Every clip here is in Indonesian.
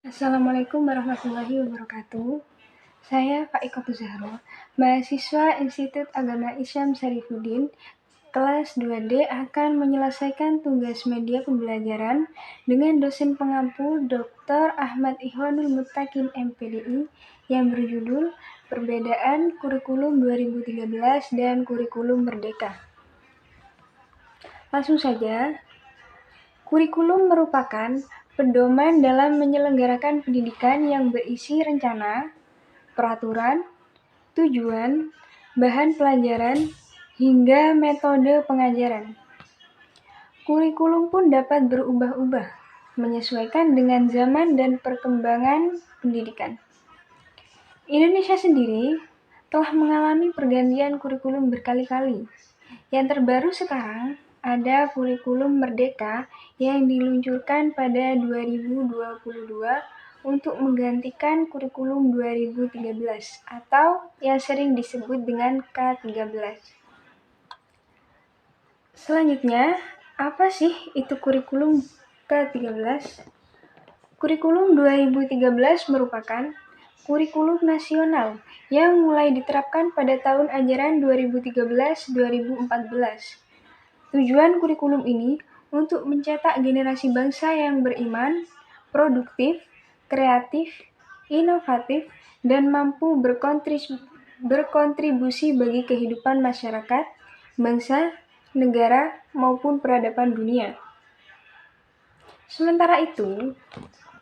Assalamualaikum warahmatullahi wabarakatuh. Saya Faikotus Zahro, mahasiswa Institut Agama Islam Syarifuddin, kelas 2D akan menyelesaikan tugas media pembelajaran dengan dosen pengampu Dr. Ahmad Ihwanul Muttaqin MPDI yang berjudul Perbedaan Kurikulum 2013 dan Kurikulum Merdeka. Langsung saja, kurikulum merupakan pedoman dalam menyelenggarakan pendidikan yang berisi rencana, peraturan, tujuan, bahan pelajaran, hingga metode pengajaran. Kurikulum pun dapat berubah-ubah, menyesuaikan dengan zaman dan perkembangan pendidikan. Indonesia sendiri telah mengalami pergantian kurikulum berkali-kali. Yang terbaru sekarang ada kurikulum Merdeka yang diluncurkan pada 2022 untuk menggantikan kurikulum 2013 atau yang sering disebut dengan K13. Selanjutnya, apa sih itu kurikulum K13? Kurikulum 2013 merupakan kurikulum nasional yang mulai diterapkan pada tahun ajaran 2013-2014. Tujuan kurikulum ini untuk mencetak generasi bangsa yang beriman, produktif, kreatif, inovatif, dan mampu berkontribusi bagi kehidupan masyarakat, bangsa, negara, maupun peradaban dunia. Sementara itu,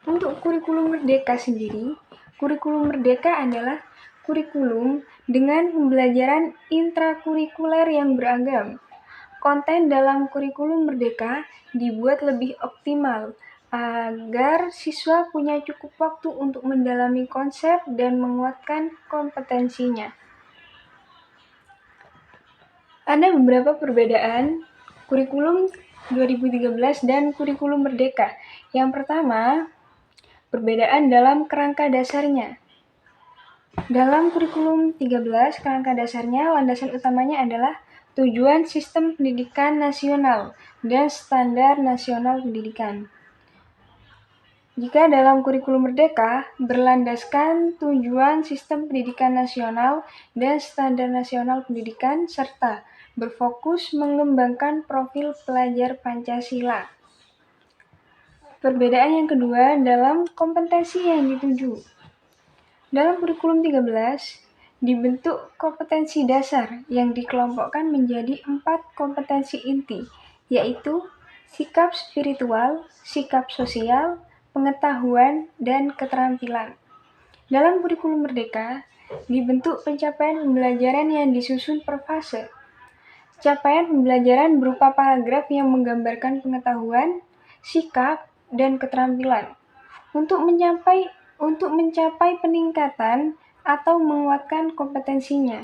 untuk kurikulum Merdeka sendiri, kurikulum Merdeka adalah kurikulum dengan pembelajaran intrakurikuler yang beragam. Konten dalam kurikulum Merdeka dibuat lebih optimal agar siswa punya cukup waktu untuk mendalami konsep dan menguatkan kompetensinya. Ada beberapa perbedaan kurikulum 2013 dan kurikulum Merdeka. Yang pertama, perbedaan dalam kerangka dasarnya. Dalam kurikulum 13, kerangka dasarnya, landasan utamanya adalah tujuan sistem pendidikan nasional dan standar nasional pendidikan. Jika dalam kurikulum Merdeka, berlandaskan tujuan sistem pendidikan nasional dan standar nasional pendidikan, serta berfokus mengembangkan profil pelajar Pancasila. Perbedaan yang kedua dalam kompetensi yang dituju. Dalam kurikulum 13, dibentuk kompetensi dasar yang dikelompokkan menjadi 4 kompetensi inti, yaitu sikap spiritual, sikap sosial, pengetahuan, dan keterampilan. Dalam kurikulum Merdeka, dibentuk pencapaian pembelajaran yang disusun per fase. Capaian pembelajaran berupa paragraf yang menggambarkan pengetahuan, sikap, dan keterampilan. Untuk mencapai peningkatan atau menguatkan kompetensinya.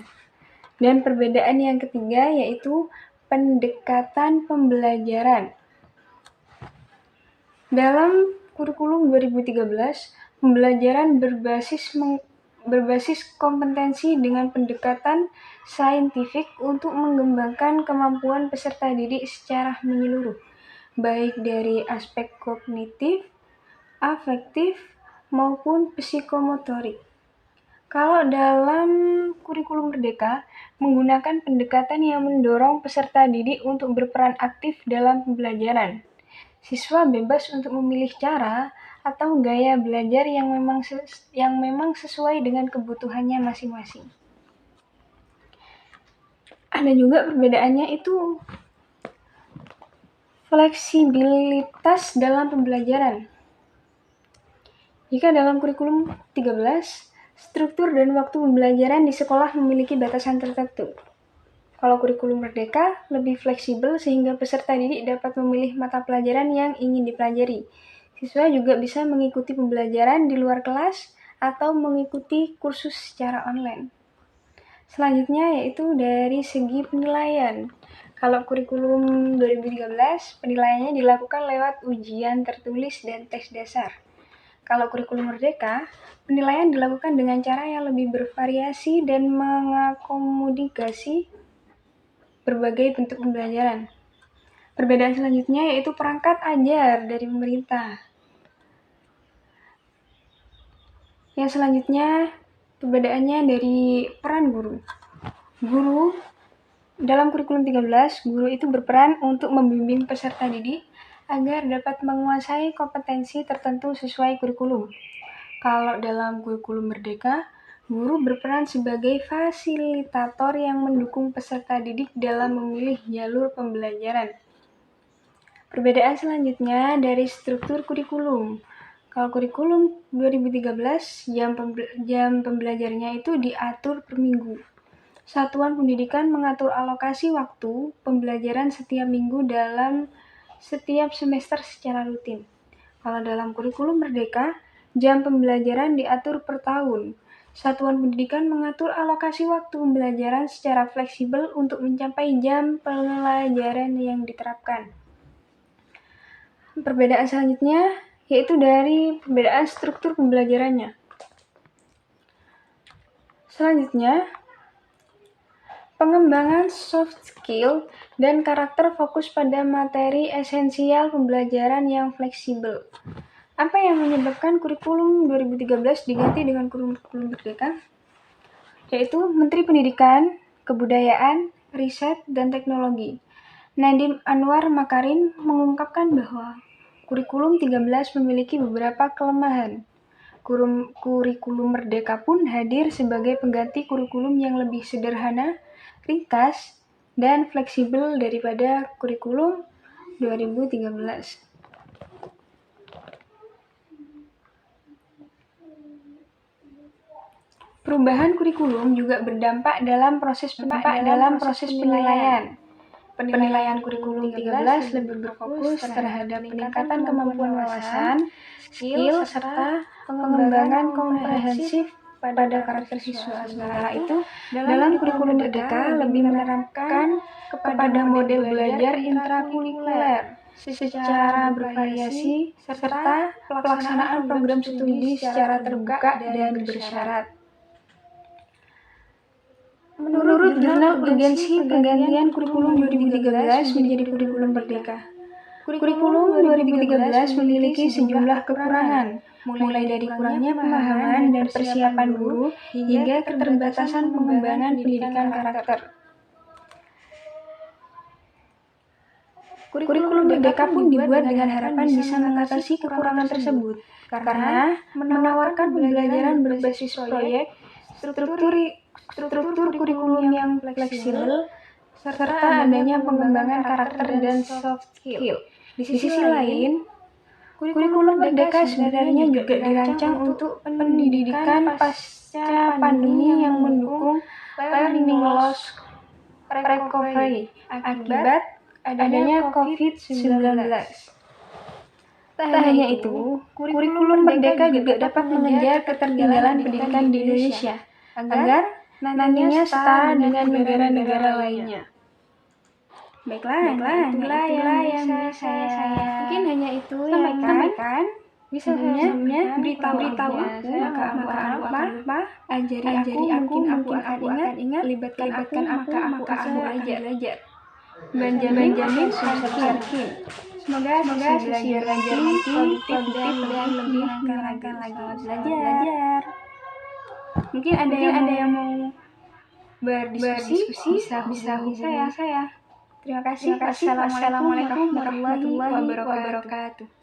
Dan perbedaan yang ketiga yaitu pendekatan pembelajaran. Dalam kurikulum 2013, pembelajaran berbasis kompetensi dengan pendekatan saintifik untuk mengembangkan kemampuan peserta didik secara menyeluruh, baik dari aspek kognitif, afektif, maupun psikomotorik. Kalau dalam kurikulum Merdeka, menggunakan pendekatan yang mendorong peserta didik untuk berperan aktif dalam pembelajaran. Siswa bebas untuk memilih cara atau gaya belajar yang memang sesuai dengan kebutuhannya masing-masing. Ada juga perbedaannya itu fleksibilitas dalam pembelajaran. Jika dalam kurikulum 13, struktur dan waktu pembelajaran di sekolah memiliki batasan tertentu. Kalau kurikulum Merdeka lebih fleksibel sehingga peserta didik dapat memilih mata pelajaran yang ingin dipelajari. Siswa juga bisa mengikuti pembelajaran di luar kelas atau mengikuti kursus secara online. Selanjutnya yaitu dari segi penilaian. Kalau kurikulum 2013, penilaiannya dilakukan lewat ujian tertulis dan tes dasar. Kalau kurikulum Merdeka, penilaian dilakukan dengan cara yang lebih bervariasi dan mengakomodasi berbagai bentuk pembelajaran. Perbedaan selanjutnya yaitu perangkat ajar dari pemerintah. Yang selanjutnya, perbedaannya dari peran guru. Guru dalam kurikulum 13, guru itu berperan untuk membimbing peserta didik agar dapat menguasai kompetensi tertentu sesuai kurikulum. Kalau dalam kurikulum Merdeka, guru berperan sebagai fasilitator yang mendukung peserta didik dalam memilih jalur pembelajaran. Perbedaan selanjutnya dari struktur kurikulum. Kalau kurikulum 2013, jam pembelajarannya itu diatur per minggu. Satuan pendidikan mengatur alokasi waktu pembelajaran setiap minggu dalam setiap semester secara rutin. Kalau dalam kurikulum Merdeka, jam pembelajaran diatur per tahun. Satuan pendidikan mengatur alokasi waktu pembelajaran secara fleksibel untuk mencapai jam pelajaran yang diterapkan. Perbedaan selanjutnya yaitu dari perbedaan struktur pembelajarannya. Selanjutnya, pengembangan soft skill dan karakter fokus pada materi esensial pembelajaran yang fleksibel. Apa yang menyebabkan kurikulum 2013 diganti dengan kurikulum Merdeka? Yaitu Menteri Pendidikan, Kebudayaan, Riset, dan Teknologi, Nadiem Anwar Makarim mengungkapkan bahwa kurikulum 13 memiliki beberapa kelemahan. Kurikulum Merdeka pun hadir sebagai pengganti kurikulum yang lebih sederhana, ringkas, dan fleksibel daripada kurikulum 2013. Perubahan kurikulum juga berdampak dalam proses penilaian. Penilaian kurikulum 13 lebih berfokus terhadap peningkatan kemampuan wawasan, skill, serta pengembangan komprehensif pada karakter siswa. Sementara itu, dalam kurikulum Merdeka lebih menerapkan kepada model belajar intrakurikuler secara bervariasi serta pelaksanaan program studi secara terbuka dan bersyarat. Menurut Jurnal Urgensi Penggantian Kurikulum 2013 menjadi Kurikulum Merdeka, Kurikulum 2013 memiliki sejumlah kekurangan, mulai dari kurangnya pemahaman dan persiapan guru hingga keterbatasan pengembangan pendidikan karakter. Kurikulum Merdeka pun dibuat dengan harapan bisa mengatasi kekurangan tersebut, karena menawarkan pembelajaran berbasis proyek, struktur kurikulum yang fleksibel, serta adanya pengembangan karakter dan soft skill. Di sisi lain, kurikulum Merdeka sebenarnya juga dirancang untuk pendidikan pasca pandemi yang mendukung learning loss recovery akibat adanya COVID-19. Tak hanya itu, kurikulum Merdeka juga dapat mengejar ketertinggalan pendidikan di Indonesia agar nantinya setara dengan negara-negara lainnya. Baiklah, itulah yang bisa saya mungkin hanya itu yang sampaikan. Bisa sebelumnya beritahu aku, maka ajari aku, mungkin aku akan ingat, libatkan aku, maka aku akan belajar. Benjamin Franklin. Semoga sesi belajar nanti produktif dan lebih menyenangkan lagi. Belajar. Mungkin ada yang mau berdiskusi bisa hubungi saya. Terima kasih. Wassalamualaikum warahmatullahi wabarakatuh.